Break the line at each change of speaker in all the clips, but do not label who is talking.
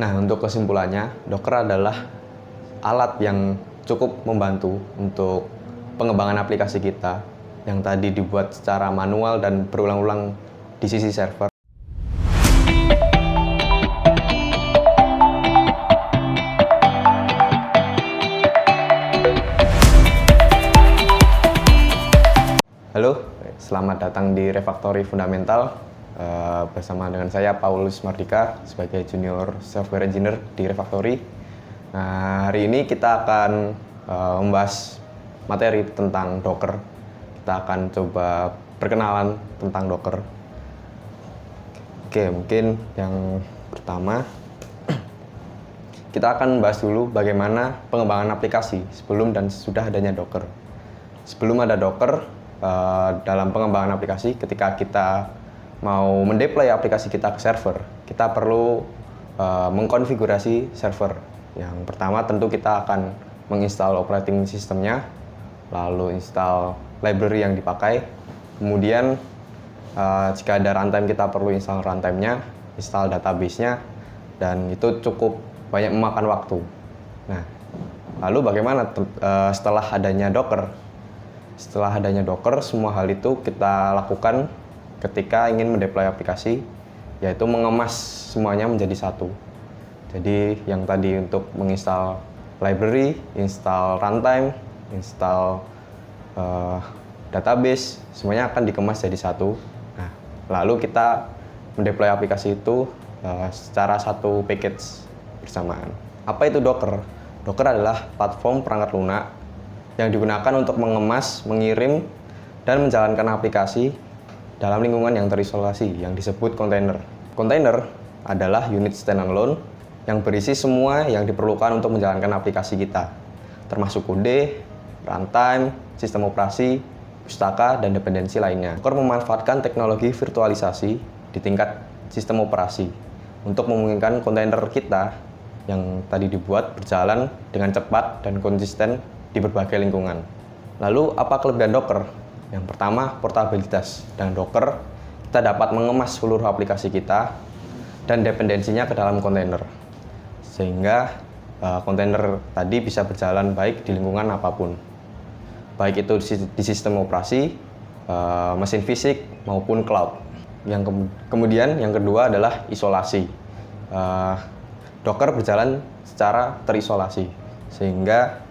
Nah, untuk kesimpulannya, Docker adalah alat yang cukup membantu untuk pengembangan aplikasi kita yang tadi dibuat secara manual dan berulang-ulang di sisi server. Halo, selamat datang di Refactory Fundamental bersama dengan saya Paulus Mardika sebagai Junior Software Engineer di Refactory. Nah, hari ini kita akan membahas materi tentang Docker. Kita akan coba perkenalan tentang Docker. Oke, mungkin yang pertama kita akan membahas dulu bagaimana pengembangan aplikasi sebelum dan sesudah adanya Docker. Sebelum ada Docker, dalam pengembangan aplikasi, ketika kita mau mendeploy aplikasi kita ke server, kita perlu mengkonfigurasi server. Yang pertama tentu kita akan menginstal operating systemnya, lalu install library yang dipakai, kemudian jika ada runtime kita perlu install runtime-nya, install database-nya, dan itu cukup banyak memakan waktu. Nah, lalu bagaimana setelah adanya Docker? Setelah adanya Docker, semua hal itu kita lakukan ketika ingin mendeploy aplikasi, yaitu mengemas semuanya menjadi satu. Jadi yang tadi untuk menginstal library, install runtime, install database, semuanya akan dikemas jadi satu. Nah, lalu kita mendeploy aplikasi itu secara satu package bersamaan. Apa itu Docker? Docker adalah platform perangkat lunak yang digunakan untuk mengemas, mengirim, dan menjalankan aplikasi dalam lingkungan yang terisolasi yang disebut kontainer. Kontainer adalah unit standalone yang berisi semua yang diperlukan untuk menjalankan aplikasi kita, termasuk kode, runtime, sistem operasi, pustaka, dan dependensi lainnya. Docker memanfaatkan teknologi virtualisasi di tingkat sistem operasi untuk memungkinkan kontainer kita yang tadi dibuat berjalan dengan cepat dan konsisten di berbagai lingkungan. Lalu apa kelebihan Docker? Yang pertama, portabilitas. Dengan Docker, kita dapat mengemas seluruh aplikasi kita dan dependensinya ke dalam kontainer. Sehingga kontainer tadi bisa berjalan baik di lingkungan apapun. Baik itu di sistem operasi, mesin fisik, maupun cloud. Kemudian yang kedua adalah isolasi. Docker berjalan secara terisolasi, sehingga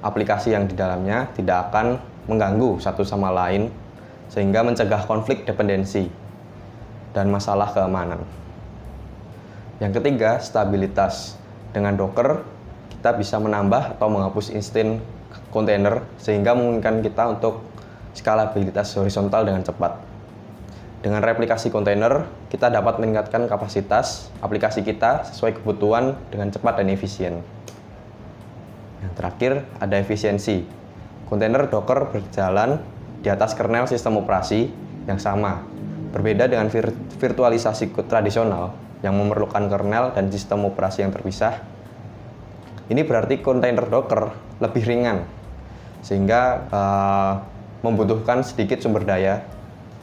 aplikasi yang di dalamnya tidak akan mengganggu satu sama lain, sehingga mencegah konflik dependensi dan masalah keamanan. Yang ketiga, stabilitas. Dengan Docker, kita bisa menambah atau menghapus instance kontainer, sehingga memungkinkan kita untuk skalabilitas horizontal dengan cepat. Dengan replikasi kontainer, kita dapat meningkatkan kapasitas aplikasi kita sesuai kebutuhan dengan cepat dan efisien. Yang terakhir, ada efisiensi. Kontainer Docker berjalan di atas kernel sistem operasi yang sama. Berbeda dengan virtualisasi tradisional yang memerlukan kernel dan sistem operasi yang terpisah. Ini berarti kontainer Docker lebih ringan, sehingga membutuhkan sedikit sumber daya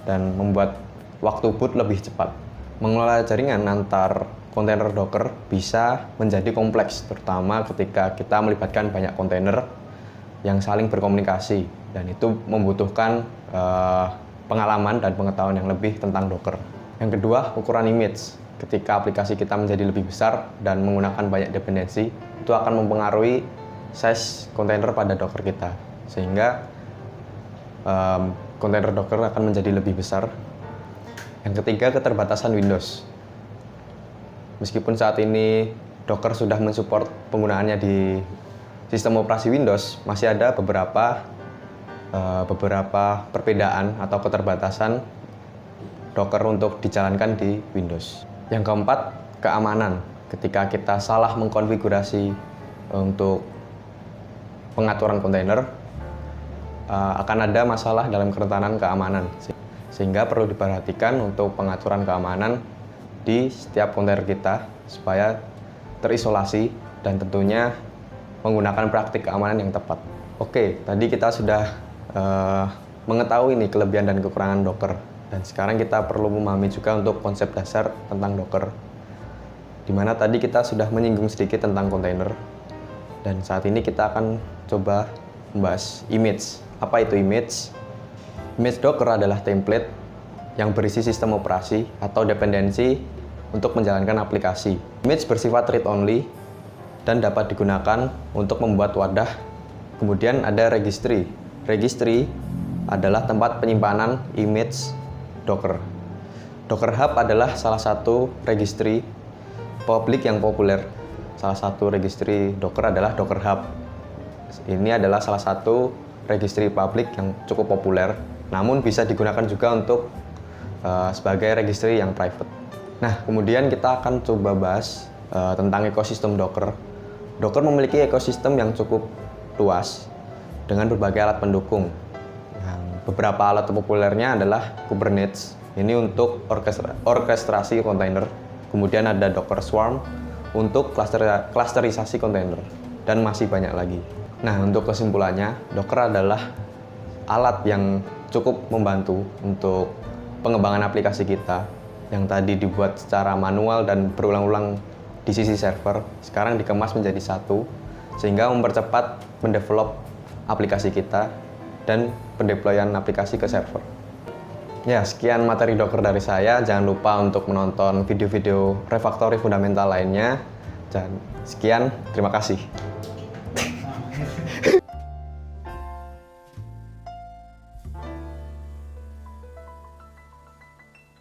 dan membuat waktu boot lebih cepat. Mengelola jaringan antar kontainer Docker bisa menjadi kompleks, terutama ketika kita melibatkan banyak kontainer yang saling berkomunikasi, dan itu membutuhkan pengalaman dan pengetahuan yang lebih tentang Docker. Yang kedua, ukuran image. Ketika aplikasi kita menjadi lebih besar dan menggunakan banyak dependensi, itu akan mempengaruhi size kontainer pada Docker kita, sehingga kontainer Docker akan menjadi lebih besar. Yang ketiga, keterbatasan Windows. Meskipun saat ini Docker sudah mensupport penggunaannya di sistem operasi Windows, masih ada beberapa perbedaan atau keterbatasan Docker untuk dijalankan di Windows. Yang keempat, keamanan. Ketika kita salah mengkonfigurasi untuk pengaturan kontainer, akan ada masalah dalam kerentanan keamanan. Sehingga perlu diperhatikan untuk pengaturan keamanan di setiap kontainer kita supaya terisolasi dan tentunya menggunakan praktik keamanan yang tepat. Oke, tadi kita sudah mengetahui nih kelebihan dan kekurangan Docker, dan sekarang kita perlu memahami juga untuk konsep dasar tentang Docker. Dimana tadi kita sudah menyinggung sedikit tentang kontainer. Dan saat ini kita akan coba membahas image. Apa itu image? Image Docker adalah template yang berisi sistem operasi atau dependensi untuk menjalankan aplikasi. Image bersifat read-only dan dapat digunakan untuk membuat wadah. Kemudian ada registry. Registry adalah tempat penyimpanan image Docker. Docker Hub adalah salah satu registry publik yang populer. Salah satu registry Docker adalah Docker Hub. Ini adalah salah satu registry publik yang cukup populer, namun bisa digunakan juga untuk sebagai registry yang private. Nah, kemudian kita akan coba bahas tentang ekosistem Docker. Docker memiliki ekosistem yang cukup luas dengan berbagai alat pendukung. Beberapa alat populernya adalah Kubernetes, ini untuk orkestrasi kontainer. Kemudian ada Docker Swarm untuk klasterisasi kontainer, dan masih banyak lagi. Nah, untuk kesimpulannya, Docker adalah alat yang cukup membantu untuk pengembangan aplikasi kita yang tadi dibuat secara manual dan berulang-ulang di sisi server, sekarang dikemas menjadi satu, sehingga mempercepat mendevelop aplikasi kita dan pendeployan aplikasi ke server. Ya, sekian materi Docker dari saya. Jangan lupa untuk menonton video-video refactory fundamental lainnya. Dan sekian, terima kasih.